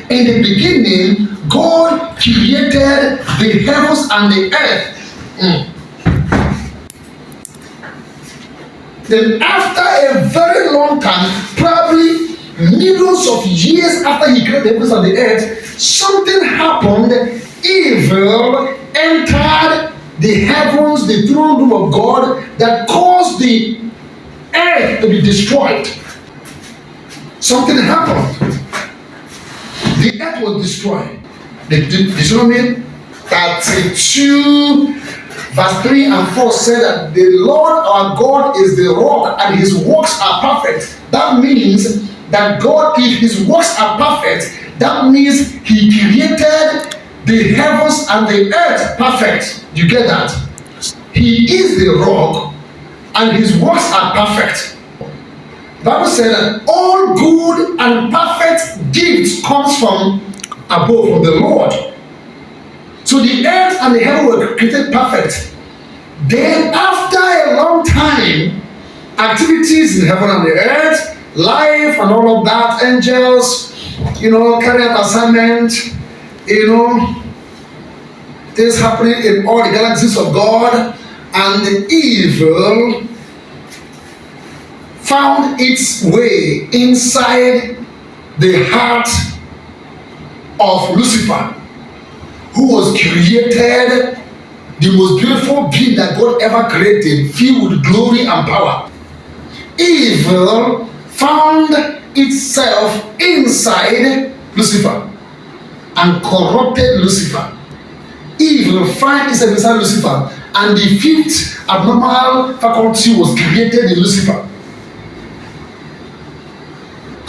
In the beginning, God created the heavens and the earth. Then after a very long time, probably millions of years after he created the heavens and the earth, something happened. Evil entered the heavens, the throne room of God, that caused the earth to be destroyed. Something happened. The earth was destroyed. Deuteronomy 32 verse 3 and 4 said that the Lord our God is the rock and his works are perfect. That means that God, if his works are perfect, that means he created the heavens and the earth perfect. You get that? He is the rock and his works are perfect. The Bible said that all good and perfect gifts comes from above, from the Lord. So the earth and the heaven were created perfect. Then after a long time, activities in heaven and the earth, life and all of that, angels, carry out assignment, things happening in all the galaxies of God, and the evil found its way inside the heart of Lucifer, who was created the most beautiful being that God ever created, filled with glory and power. Evil found itself inside Lucifer and corrupted Lucifer. Evil found itself inside Lucifer, and the fifth abnormal faculty was created in Lucifer.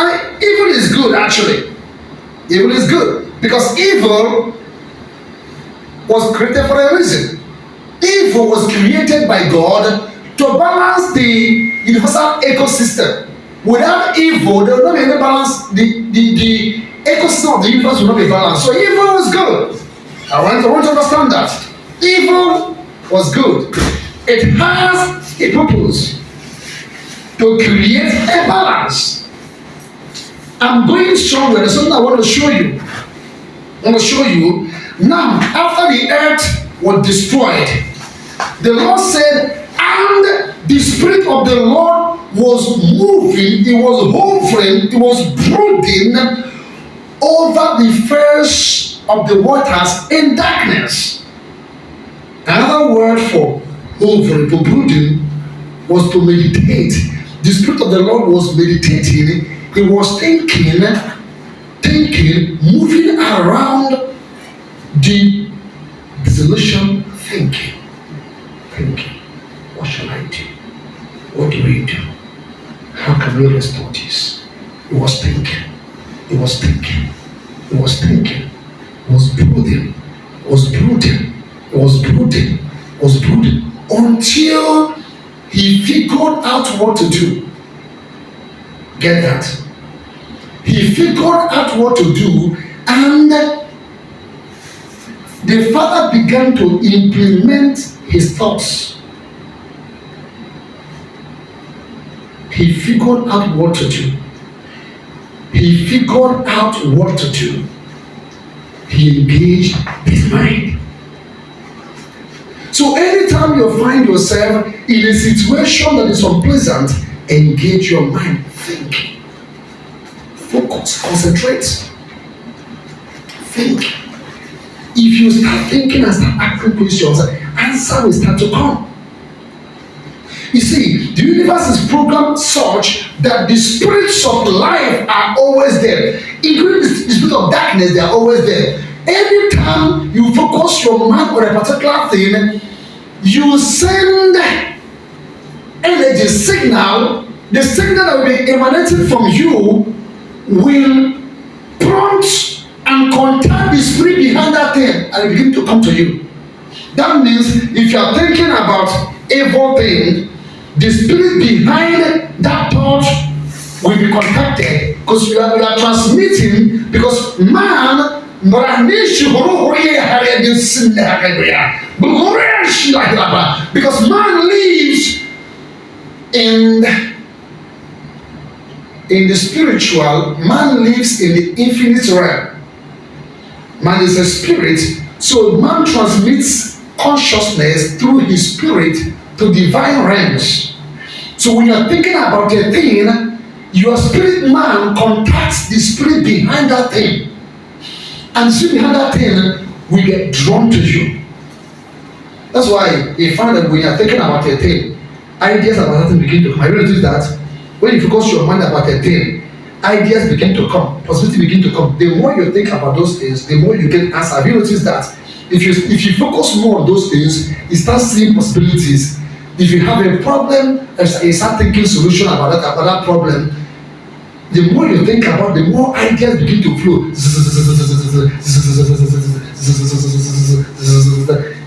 And evil is good, actually. Evil is good because evil was created for a reason. Evil was created by God to balance the universal ecosystem. Without evil, there will not be any balance. The ecosystem of the universe will not be balanced. So evil was good. I want to understand that. Evil was good. It has a purpose to create a balance. I'm going somewhere. There's something I want to show you. Now, after the earth was destroyed, the Lord said, and the Spirit of the Lord was moving, it was hovering, it was brooding over the face of the waters in darkness. Another word for hovering, for brooding, was to meditate. The Spirit of the Lord was meditating. He was thinking, moving around the dissolution, thinking. What shall I do? What do we do? How can we restore this? He was thinking. Was brooding until he figured out what to do. Get that? He figured out what to do, and the Father began to implement his thoughts. He figured out what to do. He engaged his mind. So anytime you find yourself in a situation that is unpleasant, engage your mind. Think. Focus. Concentrate. Think. If you start thinking and start asking questions, answer will start to come. You see, the universe is programmed such that the spirits of life are always there, including the spirit of darkness. They are always there. Anytime you focus your mind on a particular thing, you send energy signal. The signal that will be emanating from you will prompt and contact the spirit behind that thing, and it begin to come to you. That means if you are thinking about evil thing, the spirit behind that thought will be contacted, because you are transmitting, because man because man lives in the spiritual, man lives in the infinite realm. Man is a spirit, so man transmits consciousness through his spirit to divine realms. So when you're thinking about a thing, your spirit man contacts the spirit behind that thing. And the spirit behind that thing will get drawn to you. That's why you find that when you're thinking about a thing, ideas about that thing begin to come. Have you noticed that? When you focus your mind about a thing, ideas begin to come, possibility begin to come. The more you think about those things, the more you get answers. Have you noticed that? If you focus more on those things, you start seeing possibilities. If you have a problem, you start thinking solution about that problem. The more you think about, the more ideas begin to flow.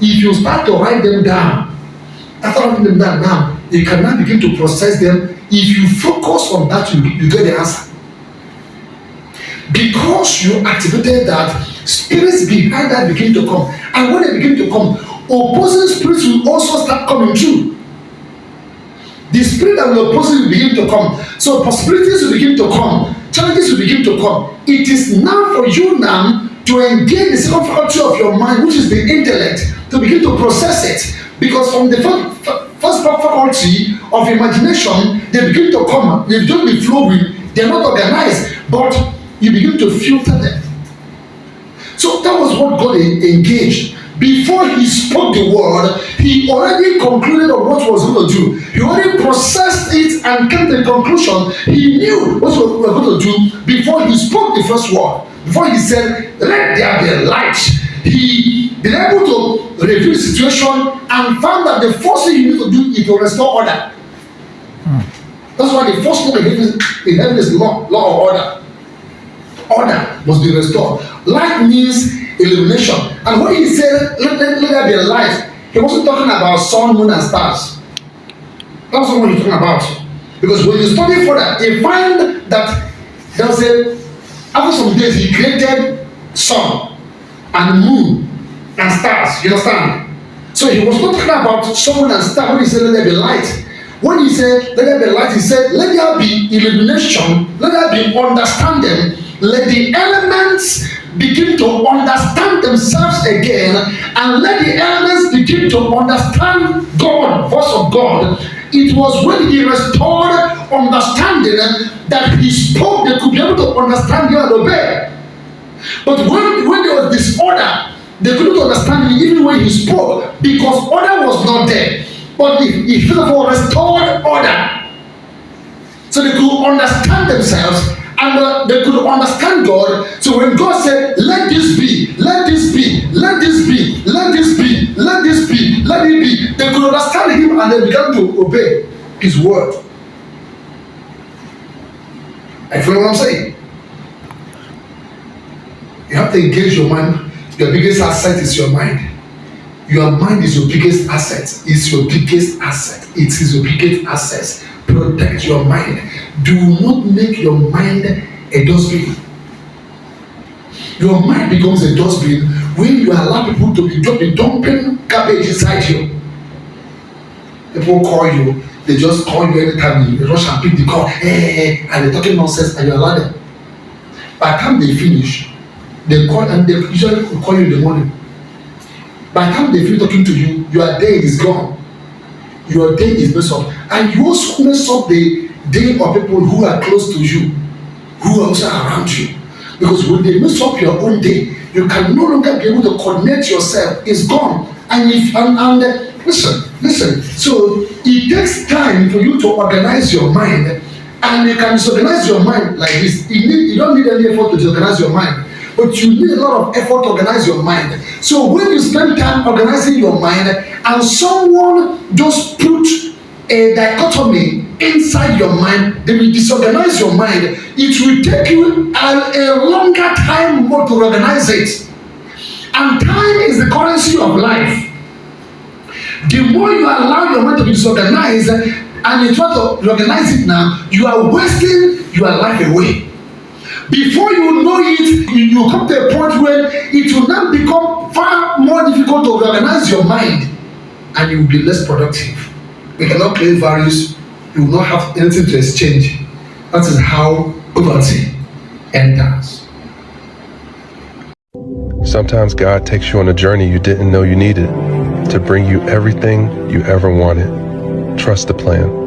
If you start to write them down, after writing them down now, you can now begin to process them. If you focus on that, you get the answer. Because you activated that, spirits behind that begin to come. And when they begin to come, opposing spirits will also start coming too. The spirit that will oppose you will begin to come. So possibilities will begin to come. Challenges will begin to come. It is now for you now to engage the second faculty of your mind, which is the intellect, to begin to process it. Because from the first faculty of imagination, they begin to come. They don't be flowing. They are not organized. But you begin to filter them. So that was what God engaged. Before he spoke the word, he already concluded on what he was going to do. He already processed it and came to the conclusion. He knew what we were going to do before he spoke the first word. Before he said, let there be light. He been able to review the situation and found that the first thing you need to do is to restore order. That's why the first law in heaven is law of order. Order must be restored. Light means illumination. And when he said, let there be a light, he wasn't talking about sun, moon, and stars. That's not what he's talking about. Because when you study further, you find that after some days, he created sun and moon and stars. You understand? So he was not talking about sun, moon, and stars when he said, let there be light. When he said, let there be light, he said, let there be illumination, let there be understanding. Let the elements begin to understand themselves again, and let the elements begin to understand God, voice of God. It was when he restored understanding that he spoke, they could be able to understand him and obey. But when there was disorder, they couldn't understand him even when he spoke, because order was not there. But he first of all restored order, so they could understand themselves. And they could understand God. So when God said, let this be, let this be, let this be, let this be, let this be, let it be, they could understand him and they began to obey his word. I feel what I'm saying? You have to engage your mind. Your biggest asset is your mind. Your mind is your biggest asset. It's your biggest asset. It is your biggest asset. Protect your mind. Do not make your mind a dustbin. Your mind becomes a dustbin when you allow people to be dumping garbage inside you. People call you, they just call you anytime you rush and pick the call, and they're talking nonsense and you allow them. By the time they finish, they call and they usually call you in the morning. By the time they finish talking to you, your day is gone. Your day is messed up. And you also mess up the day of people who are close to you, who are also around you. Because when they mess up your own day, you can no longer be able to connect yourself. It's gone. And listen. So it takes time for you to organize your mind. And you can disorganize your mind like this. You don't need any effort to disorganize your mind. But you need a lot of effort to organize your mind. So when you spend time organizing your mind and someone just put a dichotomy inside your mind, they will disorganize your mind. It will take you a longer time more to organize it. And time is the currency of life. The more you allow your mind to be disorganized and you try to organize it now, you are wasting your life away. Before you know it, you come to a point where it will now become far more difficult to organize your mind and you will be less productive. You cannot claim values, you will not have anything to exchange. That is how poverty enters. Sometimes God takes you on a journey you didn't know you needed to bring you everything you ever wanted. Trust the plan.